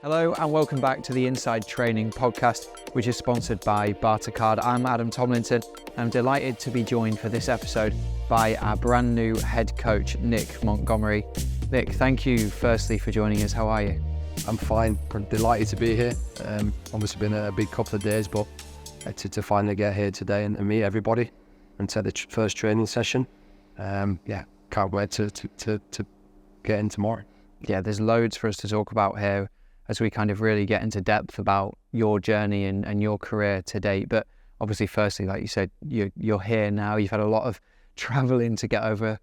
Hello and welcome back to the Inside Training podcast, which is sponsored by Bartercard. I'm Adam Tomlinson and I'm delighted to be joined for this episode by our brand new head coach, Nick Montgomery. Nick, thank you firstly for joining us. How are you? I'm fine. I'm delighted to be here. Obviously been a big couple of days, but to finally get here today and meet everybody and take the first training session. Can't wait to get in tomorrow. Yeah, there's loads for us to talk about here as we kind of really get into depth about your journey and your career to date. But obviously, firstly, like you said, you're here now. You've had a lot of travelling to get over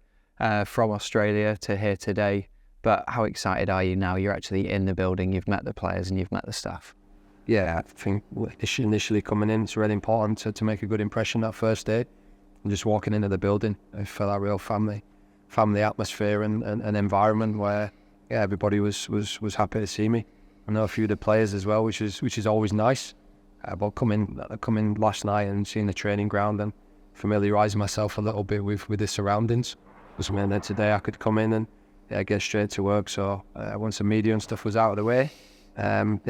from Australia to here today. But how excited are you now? You're actually in the building, you've met the players and you've met the staff. Yeah, I think initially coming in, it's really important to make a good impression that first day. And just walking into the building, I felt a real family atmosphere and environment where everybody was happy to see me. I know a few of the players as well, which is always nice. But coming last night and seeing the training ground and familiarising myself a little bit with the surroundings was meant that today I could come in and get straight to work. So once the media and stuff was out of the way,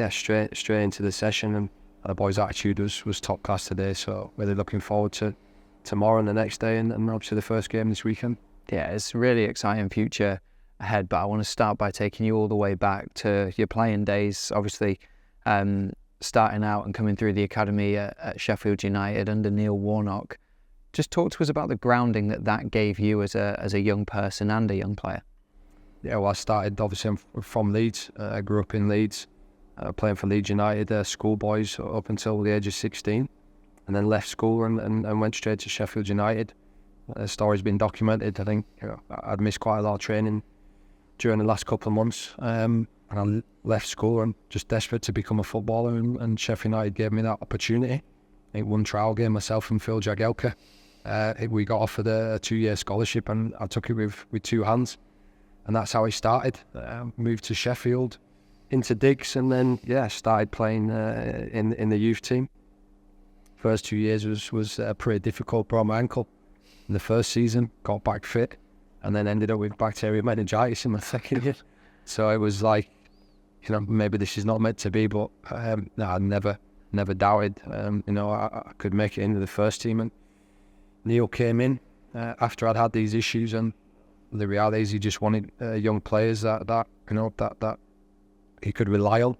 straight into the session, and the boys' attitude was top class today. So really looking forward to tomorrow and the next day, and obviously the first game this weekend. Yeah, it's a really exciting future ahead, but I want to start by taking you all the way back to your playing days, obviously starting out and coming through the academy at Sheffield United under Neil Warnock. Just talk to us about the grounding that gave you as a young person and a young player. Yeah, well, I started, obviously I'm from Leeds. I grew up in Leeds, playing for Leeds United, schoolboys up until the age of 16, and then left school and went straight to Sheffield United. The story's been documented. I think I'd missed quite a lot of training during the last couple of months, and I left school and just desperate to become a footballer, and Sheffield United gave me that opportunity. I think one trial game, myself and Phil Jagielka, we got offered a 2-year scholarship, and I took it with 2 hands, and that's how I started. Moved to Sheffield, into Diggs, and then started playing in the youth team. First 2 years was pretty difficult. Broke my ankle in the first season, got back fit, and then ended up with bacterial meningitis in my second year. So it was like, maybe this is not meant to be, but I never doubted, I could make it into the first team. And Neil came in after I'd had these issues, and the reality is he just wanted young players that he could rely on,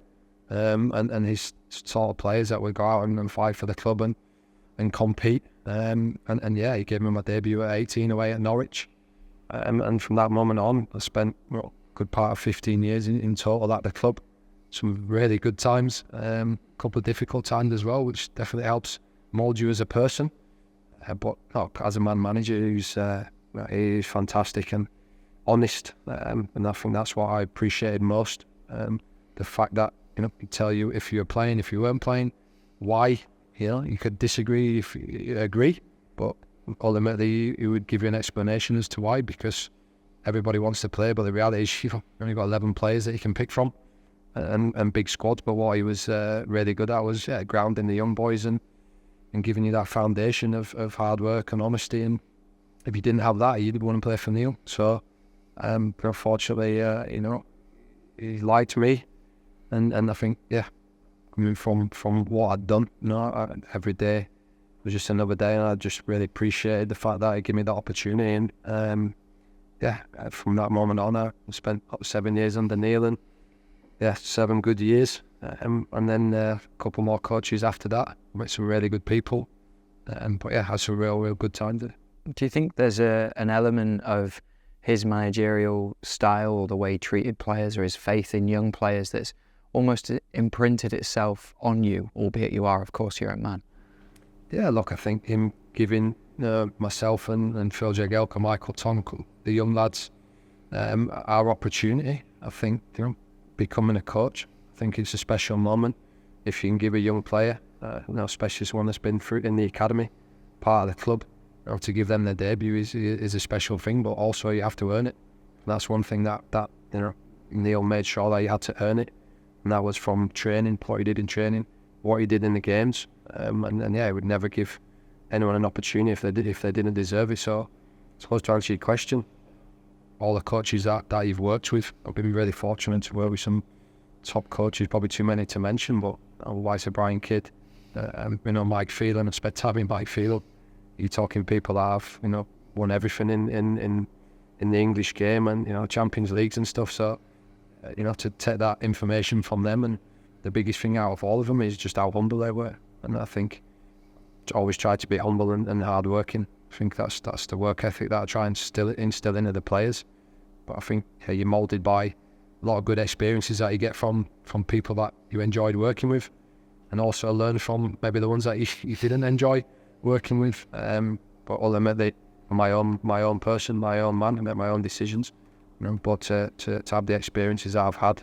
and his sort of players that would go out and fight for the club and compete. He gave me my debut at 18 away at Norwich. And from that moment on, I spent a good part of 15 years in total at the club. Some really good times, a couple of difficult times as well, which definitely helps mould you as a person. But as a man manager, he's fantastic and honest, and I think that's what I appreciated most. The fact that he'd tell you if you were playing, if you weren't playing, why. You could disagree if you agree, but ultimately he would give you an explanation as to why, because everybody wants to play, but the reality is you've only got 11 players that you can pick from, and big squads. But what he was really good at was grounding the young boys and giving you that foundation of hard work and honesty. And if you didn't have that, you'd want to play for Neil. So unfortunately, he lied to me, and I think from what I'd done, every day was just another day, and I just really appreciated the fact that he gave me that opportunity. And from that moment on, I spent 7 years under Neil, and 7 good years, and then a couple more coaches after that. Met some really good people, had some real good times. Do you think there's an element of his managerial style, or the way he treated players, or his faith in young players, that's almost imprinted itself on you, albeit you are, of course, your own man? Yeah, look, I think him giving myself and Phil Jagielka, Michael Tonk, the young lads, our opportunity. I think becoming a coach, I think it's a special moment if you can give a young player, especially one that's been through in the academy, part of the club, to give them their debut is a special thing. But also you have to earn it. And that's one thing that Neil made sure that you had to earn it. And that was from training, what he did in training, what he did in the games, and he would never give anyone an opportunity if they didn't deserve it. So, I suppose to answer your question, all the coaches that you've worked with, I've been really fortunate to work with some top coaches, probably too many to mention, but Weiss Brian Kidd, Mike Phelan. I spent time in Mike Phelan. You're talking people that have, won everything in the English game and, Champions Leagues and stuff. So, to take that information from them, and the biggest thing out of all of them is just how humble they were. And I think always try to be humble and hard-working. I think that's the work ethic that I try and instill into the players. But I think you're moulded by a lot of good experiences that you get from people that you enjoyed working with, and also learn from maybe the ones that you didn't enjoy working with. But ultimately, I'm my own person, my own man. I make my own decisions. But to have the experiences that I've had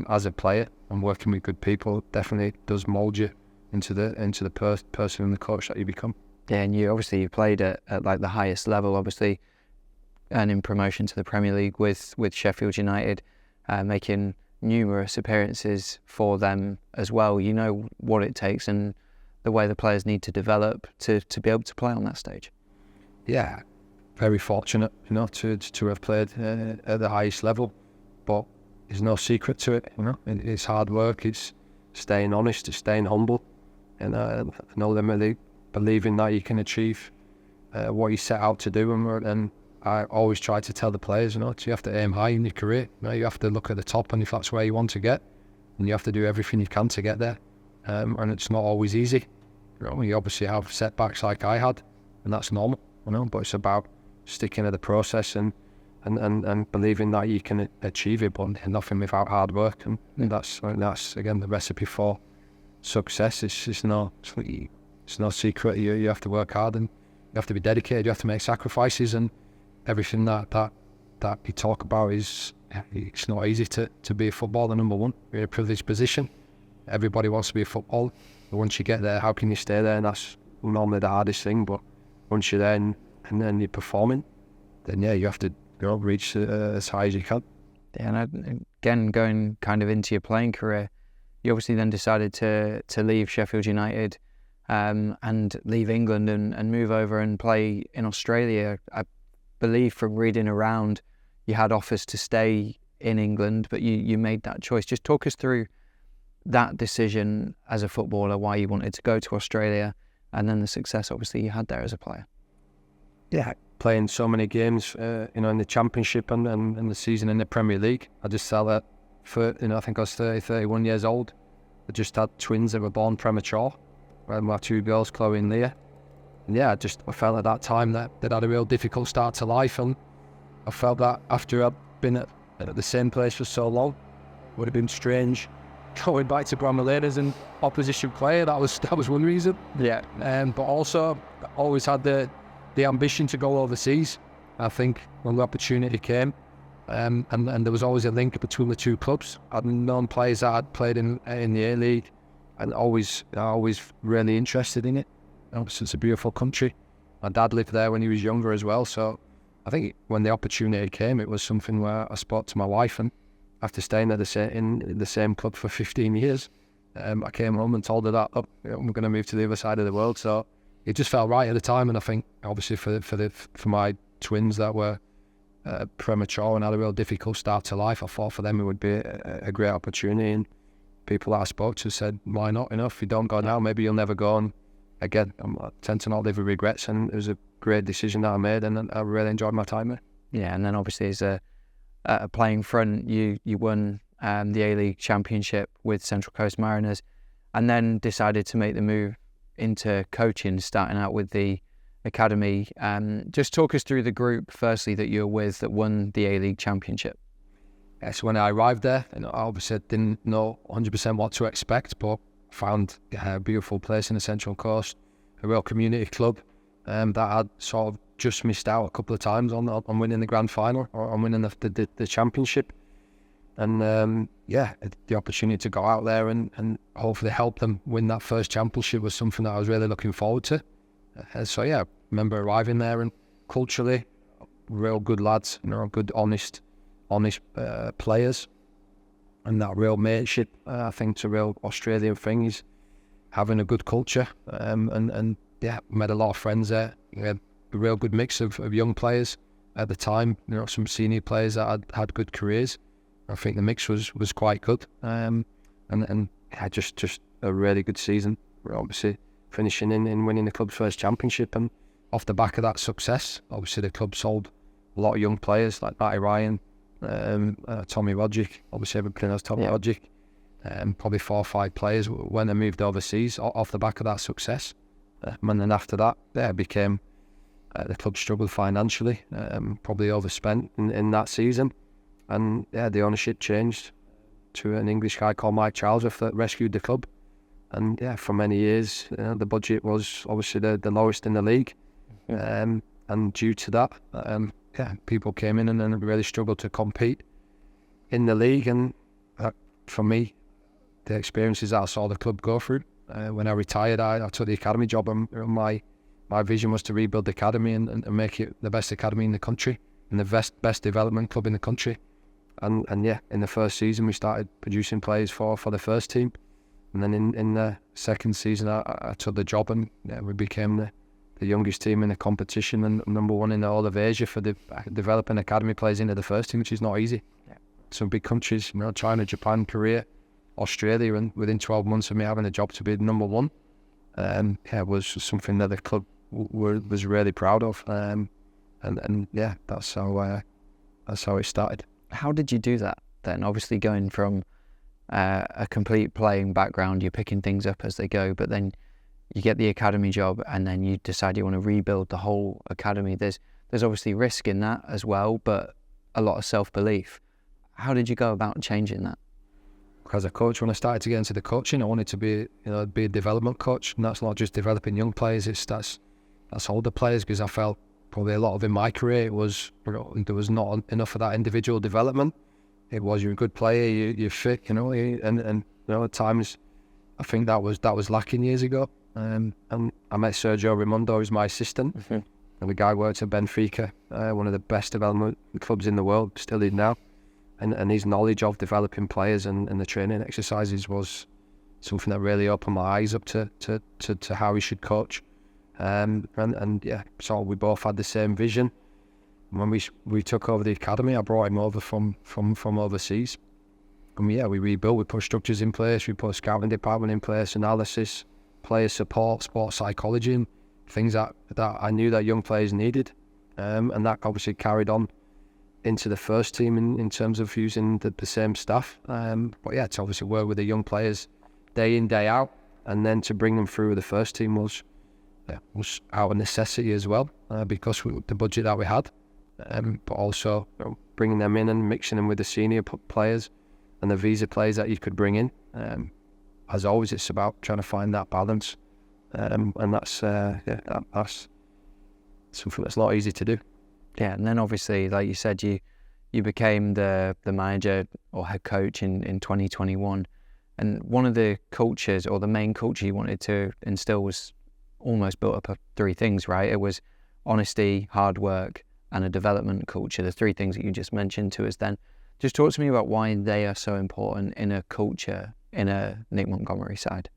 as a player and working with good people definitely does mould you into the person and the coach that you become. Yeah, and you played at like the highest level, obviously earning promotion to the Premier League with Sheffield United, making numerous appearances for them as well. You know what it takes and the way the players need to develop to be able to play on that stage. Yeah, very fortunate, to have played at the highest level, but there's no secret to it. It's hard work, it's staying honest, it's staying humble, and ultimately believing that you can achieve what you set out to do. And I always try to tell the players, you have to aim high in your career. You have to look at the top, and if that's where you want to get, then you have to do everything you can to get there. And it's not always easy. You obviously have setbacks like I had, and that's normal. But it's about sticking to the process and believing that you can achieve it, but nothing without hard work. And that's again the recipe for success. It's no secret. You have to work hard, and you have to be dedicated. You have to make sacrifices, and everything that you talk about it's not easy to be a footballer. Number one, you're in a privileged position. Everybody wants to be a footballer, but once you get there, how can you stay there? And that's normally the hardest thing. But once you're there and then you're performing, then you have to reach as high as you can. Yeah, and again, going kind of into your playing career, you obviously then decided to leave Sheffield United and leave England and move over and play in Australia. I believe from reading around, you had offers to stay in England, but you made that choice. Just talk us through that decision as a footballer, why you wanted to go to Australia, and then the success obviously you had there as a player. Yeah, playing so many games, in the Championship and the season in the Premier League. I just felt that, I think I was 31 years old. I just had twins that were born premature. I had my two girls, Chloe and Leah. And I felt at that time that they'd had a real difficult start to life, and I felt that after I'd been at the same place for so long, it would have been strange going back to Bramall as an opposition player. That was one reason. Yeah. But also, I always had the ambition to go overseas. I think when the opportunity came, and there was always a link between the two clubs. I'd known players that had played in the A-League, and always really interested in it. Obviously, it's a beautiful country. My dad lived there when he was younger as well, so I think when the opportunity came, it was something where I spoke to my wife, and after staying in the same club for 15 years, I came home and told her that I'm going to move to the other side of the world. So it just felt right at the time, and I think obviously for my twins that were premature and had a real difficult start to life, I thought for them it would be a great opportunity. And people that I spoke to said, "Why not? If you don't go now, maybe you'll never go." And again, I tend to not live with regrets, and it was a great decision that I made, and I really enjoyed my time there. Yeah, and then obviously as a playing front, you won the A-League Championship with Central Coast Mariners, and then decided to make the move into coaching, starting out with the academy. Just talk us through the group, firstly, that you were with that won the A-League Championship. Yeah, so when I arrived there, I obviously didn't know 100% what to expect, but found a beautiful place in the Central Coast, a real community club that I'd sort of just missed out a couple of times on winning the grand final or on winning the championship. And the opportunity to go out there and hopefully help them win that first championship was something that I was really looking forward to. I remember arriving there, and culturally, real good lads, good, honest players, and that real mateship. I think it's a real Australian thing, is having a good culture. Met a lot of friends there. We had a real good mix of young players at the time. Some senior players that had good careers. I think the mix was quite good. And yeah, just a really good season. We're obviously finishing in winning the club's first championship, and off the back of that success, obviously the club sold a lot of young players like Matty Ryan, Tommy Rodgick. Obviously everybody knows Tommy Rodgick. Probably 4 or 5 players when they moved overseas off the back of that success. And then after that, it became the club struggled financially, probably overspent in that season. And yeah, the ownership changed to an English guy called Mike Charlesworth that rescued the club. And yeah, for many years, the budget was obviously the lowest in the league. And due to that, people came in and then really struggled to compete in the league. And for me, the experiences that I saw the club go through, when I retired, I took the academy job, and my vision was to rebuild the academy and make it the best academy in the country and the best development club in the country. And yeah, in the first season we started producing players for the first team, and then in the second season I took the job, and we became the youngest team in the competition and number 1 in the whole of Asia for developing academy players into the first team, which is not easy. Some big countries, China, Japan, Korea, Australia, and within 12 months of me having a job to be number 1, was something that the club was really proud of, and yeah, that's how it started. How did you do that then? Obviously going from a complete playing background, you're picking things up as they go, but then you get the academy job and then you decide you want to rebuild the whole academy. There's obviously risk in that as well, but a lot of self-belief. How did you go about changing that? As a coach, when I started to get into the coaching, I wanted to be a development coach, and that's not just developing young players. That's older players, because I felt probably a lot of in my career there was not enough of that individual development. It was, you're a good player, you're fit, and at times I think that was lacking years ago. And I met Sergio Raimondo, who's my assistant, and the guy works at Benfica, one of the best development clubs in the world, still is now. And his knowledge of developing players and the training exercises was something that really opened my eyes up to how he should coach. And yeah, so we both had the same vision. When we took over the academy, I brought him over from overseas. And we rebuilt, we put structures in place, we put a scouting department in place, analysis, player support, sports psychology, and things that I knew that young players needed. And that obviously carried on into the first team in terms of using the same staff. But yeah, to obviously work with the young players day in, day out, and then to bring them through the first team was out of necessity as well, because the budget that we had, but also bringing them in and mixing them with the senior players and the visa players that you could bring in. As always, it's about trying to find that balance, and that's something that's not easy to do. Yeah, and then obviously, like you said, you became the manager or head coach in 2021, and one of the cultures or the main culture you wanted to instill was almost built up of 3 things, right? It was honesty, hard work, and a development culture, the 3 things that you just mentioned to us then. Just talk to me about why they are so important in a culture, in a Nick Montgomery side.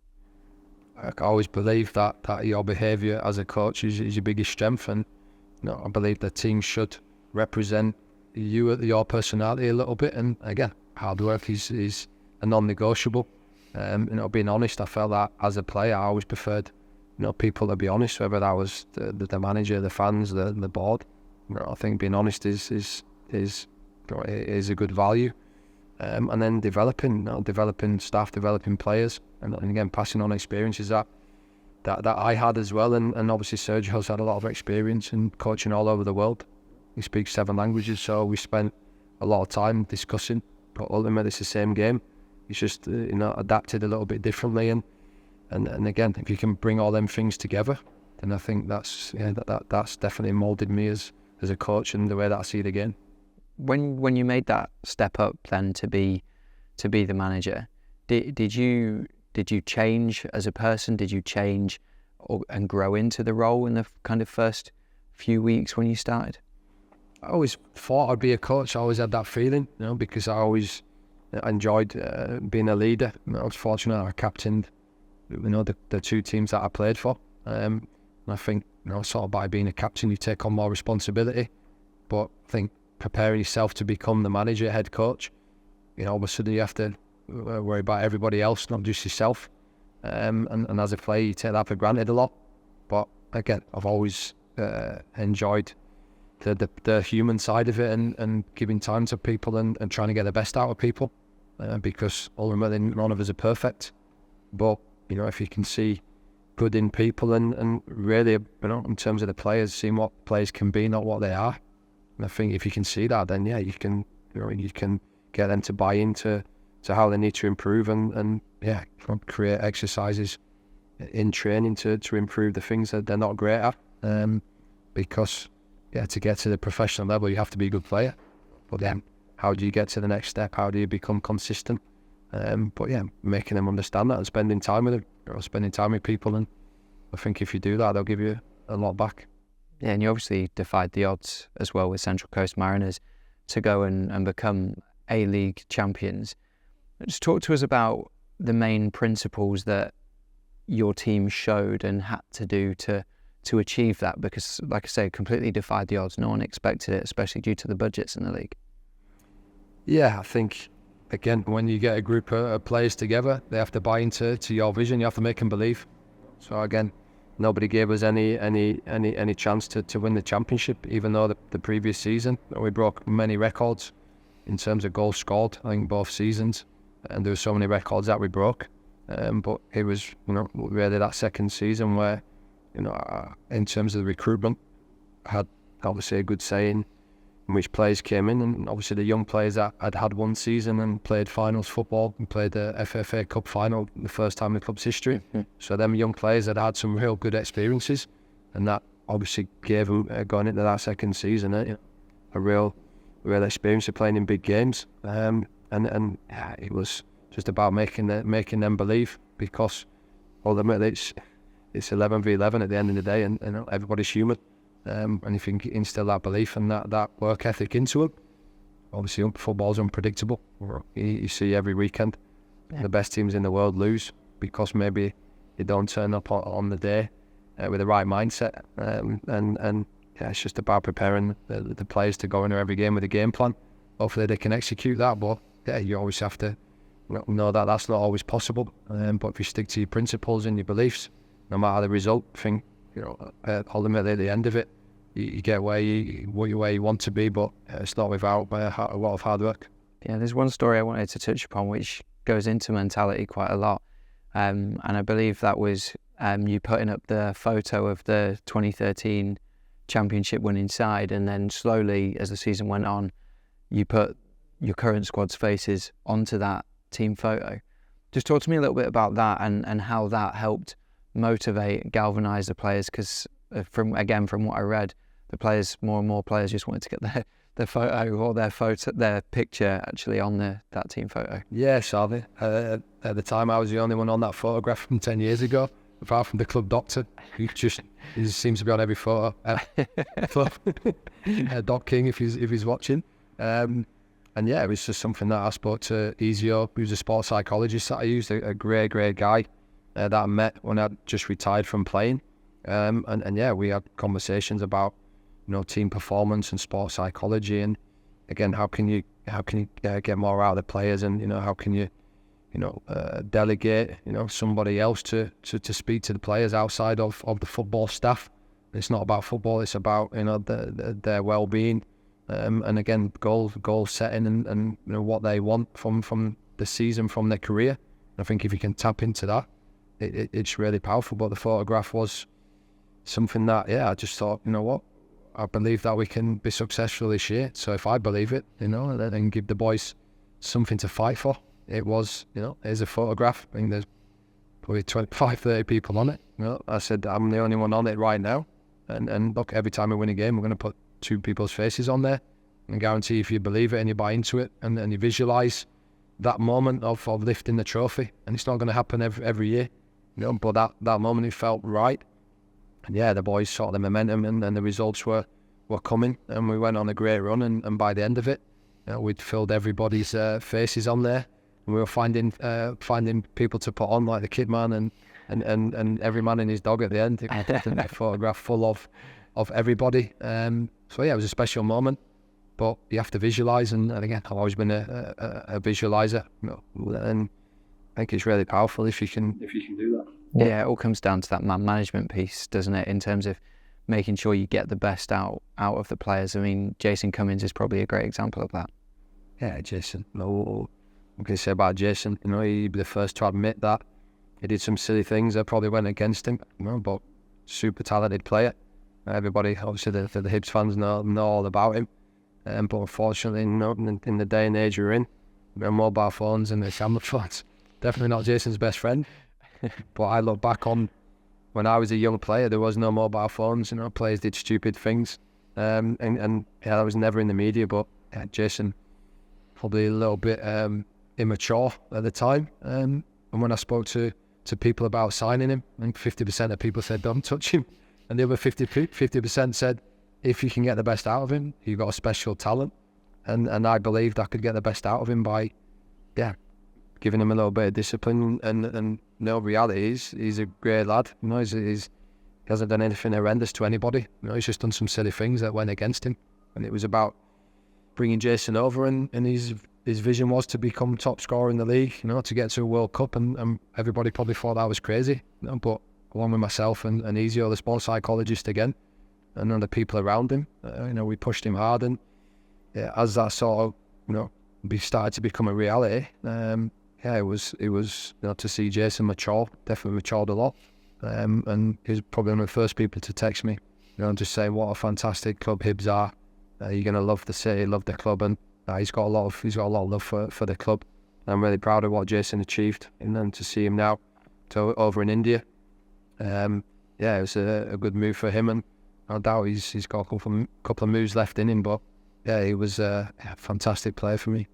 I always believe that your behaviour as a coach is your biggest strength, and I believe the team should represent your personality a little bit. And again, hard work is a non-negotiable. Being honest, I felt that as a player, I always preferred people to be honest, whether that was the manager, the fans, the board. I think being honest is a good value. And then developing staff, developing players, and again passing on experiences that I had as well. And obviously Sergio's had a lot of experience in coaching all over the world. He speaks 7 languages, so we spent a lot of time discussing. But ultimately, it's the same game. He's just adapted a little bit differently. And again, if you can bring all them things together, then I think that's definitely moulded me as a coach and the way that I see the game. When you made that step up then to be the manager, did you change as a person? Did you change and grow into the role in the kind of first few weeks when you started? I always thought I'd be a coach. I always had that feeling, because I always enjoyed being a leader. I was fortunate I captained the 2 teams that I played for. And I think sort of by being a captain you take on more responsibility, but I think preparing yourself to become the manager, head coach, all of a sudden you have to worry about everybody else, not just yourself. And as a player, you take that for granted a lot. But again, I've always enjoyed the human side of it, and giving time to people and trying to get the best out of people, because ultimately none of us are perfect. But if you can see good in people and really, in terms of the players, seeing what players can be, not what they are. And I think if you can see that, then you can get them to buy into how they need to improve, and create exercises in training to improve the things that they're not great at. Because to get to the professional level, you have to be a good player. But then, how do you get to the next step? How do you become consistent? But making them understand that and spending time with them, spending time with people, and I think if you do that, they'll give you a lot back. Yeah, and you obviously defied the odds as well with Central Coast Mariners to go and become A-League champions. Just talk to us about the main principles that your team showed and had to do to achieve that, because, like I say, completely defied the odds. No one expected it, especially due to the budgets in the league. Yeah, I think, again, when you get a group of players together, they have to buy into your vision. You have to make them believe. So again, nobody gave us any chance to win the championship, even though the previous season we broke many records in terms of goals scored, I think, both seasons, and there were so many records that we broke. But it was, really that second season where, in terms of the recruitment, I had obviously a good saying in which players came in, and obviously the young players that had one season and played finals football and played the FFA Cup final the first time in the club's history. So them young players had some real good experiences, and that obviously gave them, going into that second season, a real experience of playing in big games. And it was just about making them believe, because ultimately it's 11v11 at the end of the day, and everybody's human. And if you can instill that belief and that work ethic into them, obviously football's unpredictable. You see every weekend the best teams in the world lose because maybe they don't turn up on the day with the right mindset. It's just about preparing the players to go into every game with a game plan. Hopefully they can execute that, but you always have to know that that's not always possible. But if you stick to your principles and your beliefs, no matter the result, I think ultimately at the end of it, you get where you want to be, but it's not without a lot of hard work. Yeah, there's one story I wanted to touch upon which goes into mentality quite a lot, and I believe that was you putting up the photo of the 2013 championship winning side, and then slowly as the season went on, you put your current squad's faces onto that team photo. Just talk to me a little bit about that and how that helped motivate, galvanise the players, because from what I read, the players, more and more players just wanted to get their photo or their picture actually on that team photo. Yeah, sadly. At the time, I was the only one on that photograph from 10 years ago, apart from the club doctor, who just seems to be on every photo. Doc King, if he's watching. And yeah, it was just something that I spoke to Ezio, who's a sports psychologist that I used, a great guy that I met when I'd just retired from playing. And yeah, we had conversations about team performance and sports psychology, and again, how can you get more out of the players, and how can you delegate somebody else to speak to the players outside of the football staff. It's not about football, it's about their well-being, and again, goal setting and what they want from the season, from their career. And I think if you can tap into that, it's really powerful. But the photograph was something that, I just thought, what, I believe that we can be successful this year. So if I believe it, and give the boys something to fight for, it was, here's a photograph. I think there's probably 25, 30 people on it. I said, I'm the only one on it right now. And look, every time we win a game, we're going to put 2 people's faces on there. And guarantee if you believe it and you buy into it and you visualise that moment of lifting the trophy, and it's not going to happen every year, but that moment it felt right. And yeah, the boys saw the momentum and the results were coming, and we went on a great run, and by the end of it, we'd filled everybody's faces on there, and we were finding people to put on, like the kid man and every man and his dog at the end. A photograph full of everybody. So yeah, it was a special moment. but you have to visualise, and again, I've always been a visualiser, and I think it's really powerful if you can do that. Yeah, it all comes down to that man management piece, doesn't it? In terms of making sure you get the best out of the players. I mean, Jason Cummings is probably a great example of that. Yeah, Jason. What can I say about Jason? He'd be the first to admit that he did some silly things that probably went against him. But super talented player. Everybody, obviously, the Hibs fans know all about him. But unfortunately, in the day and age we're in, mobile phones and the camera phones, definitely not Jason's best friend. But I look back on when I was a young player, there was no mobile phones. Players did stupid things, and I was never in the media. But Jason, probably a little bit immature at the time. And when I spoke to people about signing him, I think 50% of people said don't touch him, and the other 50% said if you can get the best out of him, you've got a special talent. And I believed I could get the best out of him by giving him a little bit of discipline. And reality is he's a great lad. He hasn't done anything horrendous to anybody. He's just done some silly things that went against him. And it was about bringing Jason over, and his vision was to become top scorer in the league, to get to a World Cup, and everybody probably thought that was crazy. But along with myself and Ezio, the sports psychologist again, and then the people around him, we pushed him hard, and as that sort of, started to become a reality, it was to see Jason mature, definitely matured a lot, and he was probably one of the first people to text me, just saying what a fantastic club Hibs are. You're gonna love the city, love the club, and he's got a lot of love for the club. I'm really proud of what Jason achieved, and then to see him now over in India, it was a good move for him, and no doubt he's got a couple of moves left in him, but he was a fantastic player for me.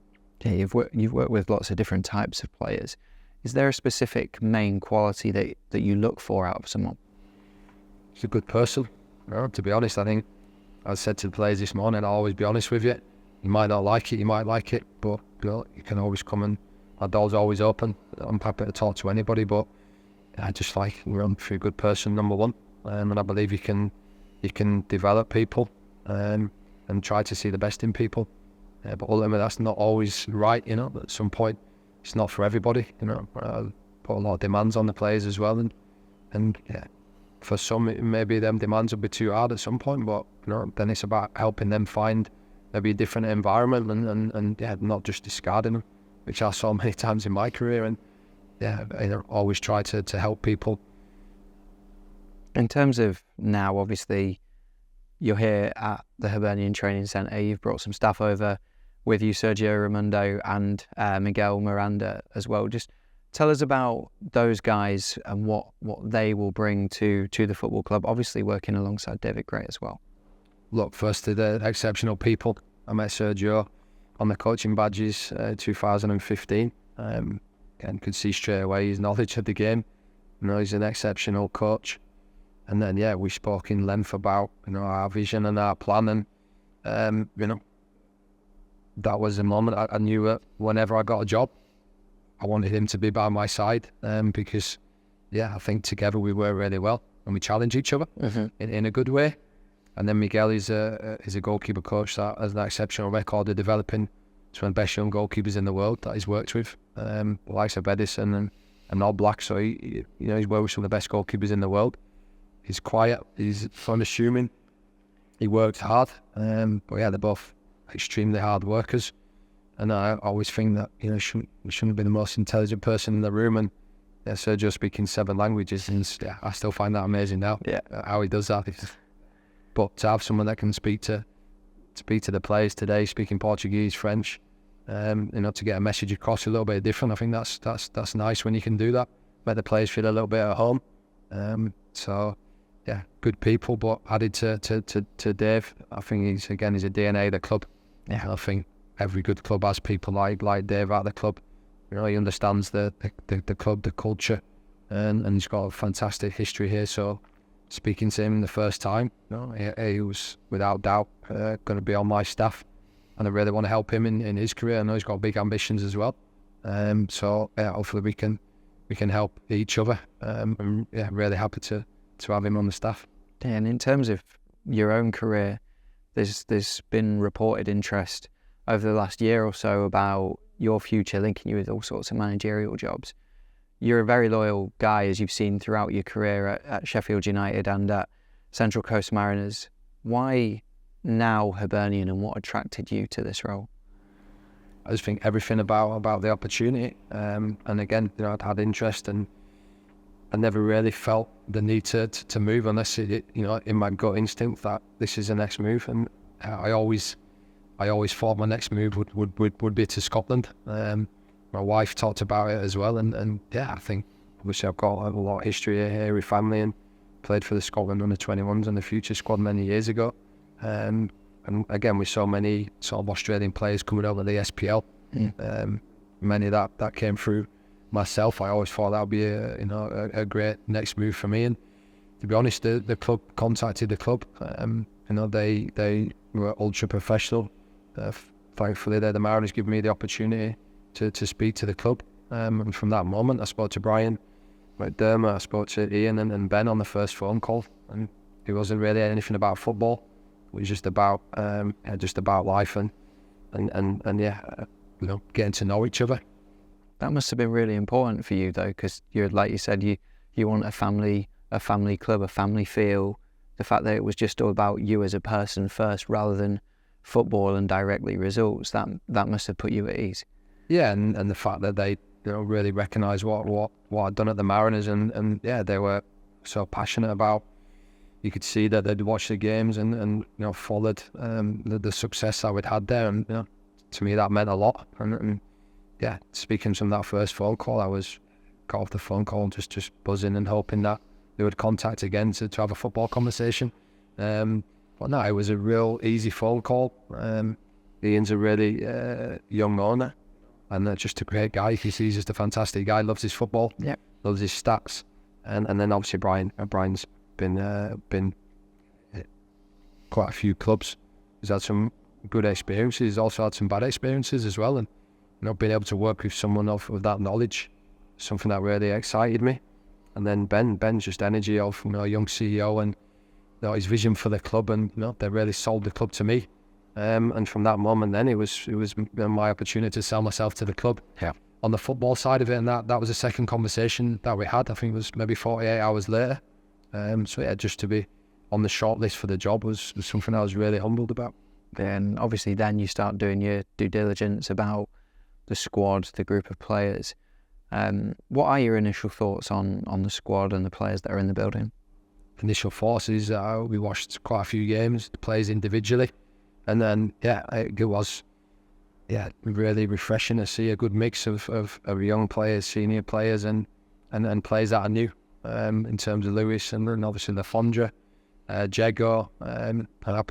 Yeah, you've worked with lots of different types of players. Is there a specific main quality that you look for out of someone? He's a good person. To be honest, I think I said to the players this morning, I'll always be honest with you. You might not like it, you might like it, but you can always come, and our door's always open. I'm happy to talk to anybody, but I just like for a good person, number one, and I believe you can develop people and try to see the best in people. But ultimately, that's not always right, At some point, it's not for everybody, Put a lot of demands on the players as well, and for some, maybe them demands will be too hard at some point. But then it's about helping them find maybe a different environment, and not just discarding them, which I saw many times in my career. And always try to help people. In terms of now, obviously, you're here at the Hibernian Training Centre. You've brought some staff over with you, Sergio, Raimondo, and Miguel, Miranda as well. Just tell us about those guys and what they will bring to the football club. Obviously, working alongside David Gray as well. Look, firstly, they're exceptional people. I met Sergio on the coaching badges 2015. And could see straight away his knowledge of the game. He's an exceptional coach. And then, we spoke in length about, our vision and our plan. And, that was the moment I knew that whenever I got a job, I wanted him to be by my side. Because, I think together we work really well and we challenge each other in a good way. And then Miguel is a goalkeeper coach that has an exceptional record of developing some of the best young goalkeepers in the world that he's worked with, the likes of Edison and All Black. So he's worked with some of the best goalkeepers in the world. He's quiet. He's unassuming. He works hard. But they're both extremely hard workers. And I always think that we shouldn't be the most intelligent person in the room. And Sergio speaking 7 languages, and I still find that amazing now. How he does that. But to have someone that can speak to the players today, speaking Portuguese, French, to get a message across a little bit different, I think that's nice when you can do that. Make the players feel a little bit at home. Good people. But added to Dave, I think he's a DNA of the club. I think every good club has people like Dave at the club. He understands the club, the culture, and he's got a fantastic history here. So speaking to him the first time, he was without doubt going to be on my staff, and I really want to help him in his career. I know he's got big ambitions as well. Hopefully we can help each other. I'm really happy to have him on the staff. And in terms of your own career, there's been reported interest over the last year or so about your future, linking you with all sorts of managerial jobs. You're a very loyal guy, as you've seen throughout your career at Sheffield United and at Central Coast Mariners. Why now Hibernian, and what attracted you to this role? I just think everything about the opportunity, and again, I'd had interest, and I never really felt the need to move unless it in my gut instinct that this is the next move. And I always thought my next move would be to Scotland. My wife talked about it as well, and I think obviously I've got a lot of history here with family, and played for the Scotland under-21s and the future squad many years ago. And again, with so many sort of Australian players coming over the SPL, many that came through myself. I always thought that would be a great next move for me. And to be honest, the club contacted the club. They were ultra professional. Thankfully, the Mariners gave me the opportunity to speak to the club. And from that moment, I spoke to Brian McDermott, I spoke to Ian and Ben on the first phone call. And it wasn't really anything about football. It was just about life and getting to know each other. That must have been really important for you, though, because you're, like you said, you want a family club, a family feel. The fact that it was just all about you as a person first, rather than football and directly results, that must have put you at ease. Yeah, and the fact that they really recognised what I'd done at the Mariners, and they were so passionate about. You could see that they'd watched the games and followed the success that we'd had there, and to me that meant a lot. And speaking from that first phone call, I got off the phone call just buzzing and hoping that they would contact again to have a football conversation. But no, it was a real easy phone call. Ian's a really young owner, and just a great guy. He's just a fantastic guy. Loves his football. Yep. Loves his stats, and then obviously Brian's been quite a few clubs. He's had some good experiences. He's also had some bad experiences as well, and being able to work with someone of that knowledge, something that really excited me. And then Ben's just energy of a young CEO, and his vision for the club, and they really sold the club to me. And from that moment, then it was my opportunity to sell myself to the club. Yeah. On the football side of it, and that was the second conversation that we had. I think it was maybe 48 hours later. Just to be on the short list for the job was something I was really humbled about. Then obviously you start doing your due diligence about the squad, the group of players. What are your initial thoughts on the squad and the players that are in the building? Initial thoughts is we watched quite a few games, the players individually, and then it was really refreshing to see a good mix of young players, senior players, and players that are new. In terms of Lewis and obviously Lafondra, Jago. I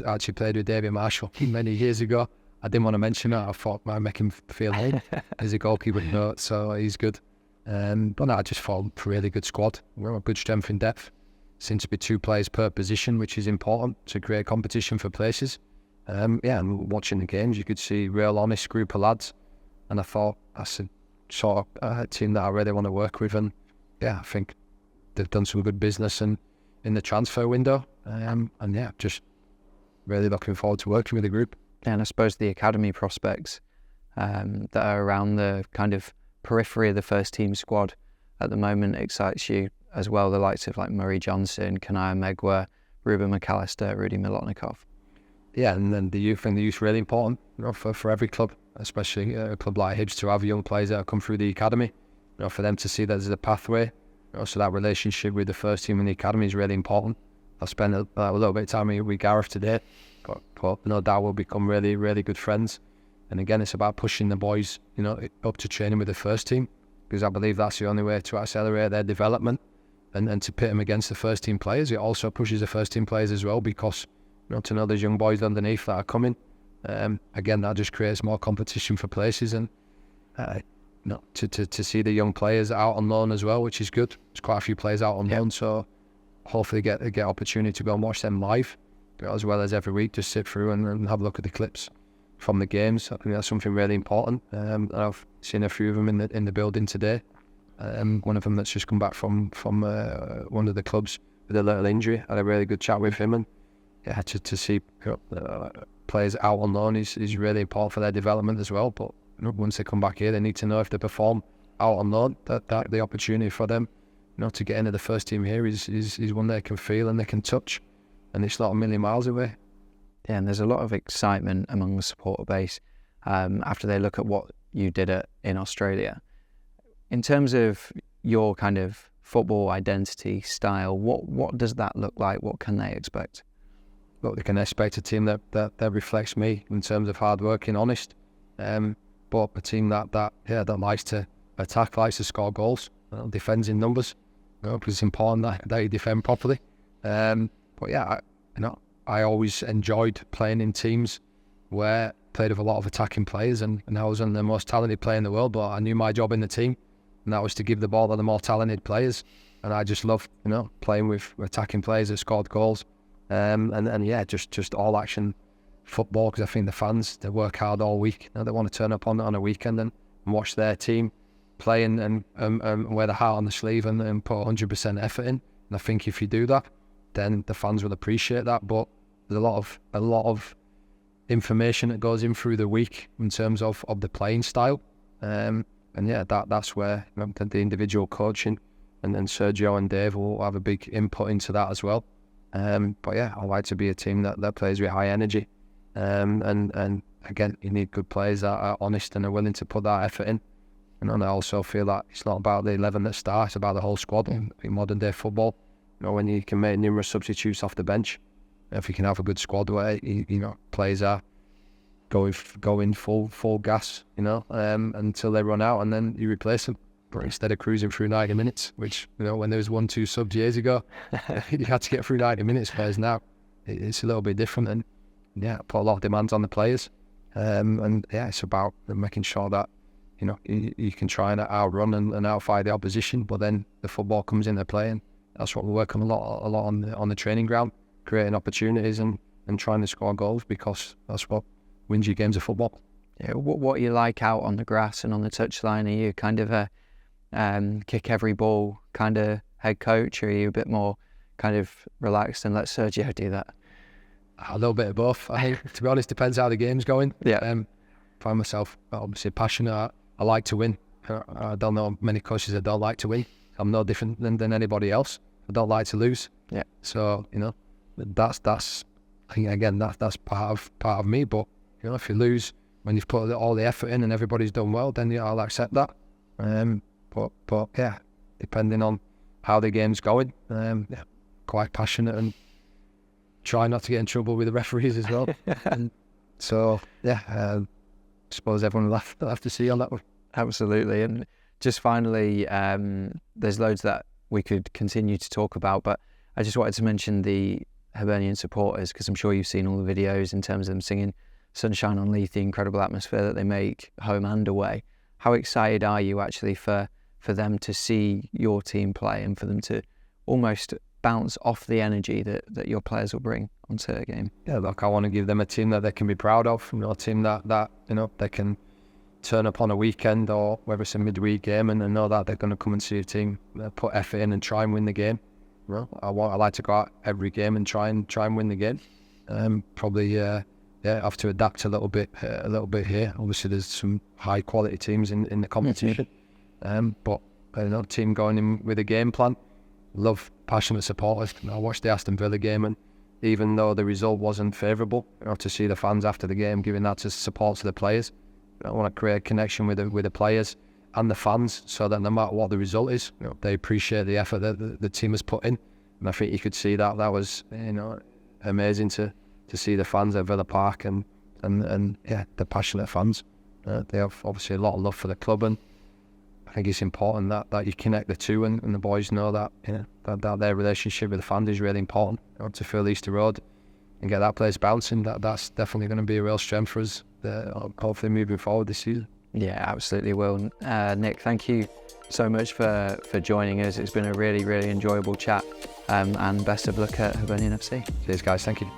actually played with David Marshall many years ago. I didn't want to mention that. I thought I might make him feel old. He's a goalkeeper, so he's good. But no, I just thought a really good squad. We're a good strength in depth. Seems to be 2 players per position, which is important to create competition for places. And watching the games, you could see real honest group of lads. And I thought that's a sort of team that I really want to work with. And I think they've done some good business in the transfer window. Just really looking forward to working with the group. And I suppose the academy prospects that are around the kind of periphery of the first team squad at the moment excites you as well. The likes of like Murray Johnson, Kanaya Megwa, Ruben McAllister, Rudy Milotnikov. Yeah, and then the youth really important for every club, especially a club like Hibs, to have young players that have come through the academy. For them to see that there's a pathway. So that relationship with the first team and the academy is really important. I've spent a little bit of time with Gareth today, but no doubt we'll become really, really good friends. And again, it's about pushing the boys, up to training with the first team, because I believe that's the only way to accelerate their development and to pit them against the first team players. It also pushes the first team players as well, because to know there's young boys underneath that are coming. Again, that just creates more competition for places, and to see the young players out on loan as well, which is good. There's quite a few players out on loan, so hopefully get opportunity to go and watch them live, as well as every week just sit through and have a look at the clips from the games. I think that's something really important. I've seen a few of them in the building today. One of them that's just come back from one of the clubs with a little injury. I had a really good chat with him, and yeah, to see players out on loan is really important for their development as well. But once they come back here, they need to know if they perform out on loan, that the opportunity for them, to get into the first team here is one they can feel and they can touch, and it's not a million miles away. Yeah, and there's a lot of excitement among the supporter base after they look at what you did in Australia. In terms of your kind of football identity style, what does that look like? What can they expect? Look, they can expect a team that reflects me in terms of hard working, honest, but a team that likes to attack, likes to score goals, defends in numbers, because it's important that you defend properly. But yeah, I always enjoyed playing in teams where played with a lot of attacking players, and I wasn't the most talented player in the world, but I knew my job in the team, and that was to give the ball to the more talented players. And I just loved, playing with attacking players that scored goals. And yeah, just all action football, because I think the fans, they work hard all week. They want to turn up on a weekend and watch their team play and wear the heart on the sleeve and put 100% effort in. And I think if you do that, then the fans will appreciate that. But there's a lot of information that goes in through the week in terms of the playing style. And yeah, that's where the individual coaching and Sergio and Dave will have a big input into that as well. But yeah, I like to be a team that plays with high energy. And again, you need good players that are honest and are willing to put that effort in. And I also feel that it's not about the 11 that start, it's about the whole squad. In modern day football, when you can make numerous substitutes off the bench, if you can have a good squad where players are going full gas, until they run out, and then you replace them. But instead of cruising through 90 minutes, which when there was 1-2 subs years ago, you had to get through 90 minutes. Whereas now, it's a little bit different, and yeah, put a lot of demands on the players. And yeah, it's about making sure that you can try and outrun and outfight the opposition, but then the football comes into play, and that's what we work on a lot on the training ground, creating opportunities and trying to score goals, because that's what wins you games of football. Yeah, what are you like out on the grass and on the touchline? Are you kind of a kick every ball kind of head coach, or are you a bit more kind of relaxed and let Sergio do that? A little bit of both. I think, to be honest, depends how the game's going. Yeah. Find myself obviously passionate. I like to win. I don't know many coaches that don't like to win. I'm no different than anybody else. I don't like to lose. Yeah. So that's I think again that's part of me. But if you lose when you've put all the effort in and everybody's done well, then I'll accept that. But yeah, depending on how the game's going, quite passionate and try not to get in trouble with the referees as well. And so yeah, I suppose everyone will have to see on that one. Absolutely. And just finally, there's loads that we could continue to talk about, but I just wanted to mention the Hibernian supporters, because I'm sure you've seen all the videos in terms of them singing Sunshine on Leith, the incredible atmosphere that they make home and away. How excited are you actually for them to see your team play and for them to almost bounce off the energy that your players will bring onto a game? Yeah, look, I want to give them a team that they can be proud of, a team that they can turn up on a weekend or whether it's a midweek game and know that they're going to come and see a team put effort in and try and win the game. I like to go out every game and try and win the game. Probably have to adapt a little bit here. Obviously, there's some high quality teams in the competition, but team going in with a game plan. Love passionate supporters. I watched the Aston Villa game, and even though the result wasn't favourable, to see the fans after the game giving that to support to the players. I want to create a connection with the players and the fans, so that no matter what the result is, they appreciate the effort that the team has put in. And I think you could see that was amazing to see the fans at Villa Park and yeah, the passionate fans. They have obviously a lot of love for the club, and I think it's important that you connect the two, and the boys know that that their relationship with the fans is really important. To fill Easter Road and get that place bouncing, that's definitely going to be a real strength for us, hopefully moving forward this season. Yeah, absolutely will. Nick, thank you so much for joining us. It's been a really, really enjoyable chat, and best of luck at Hibernian FC. Cheers guys, thank you.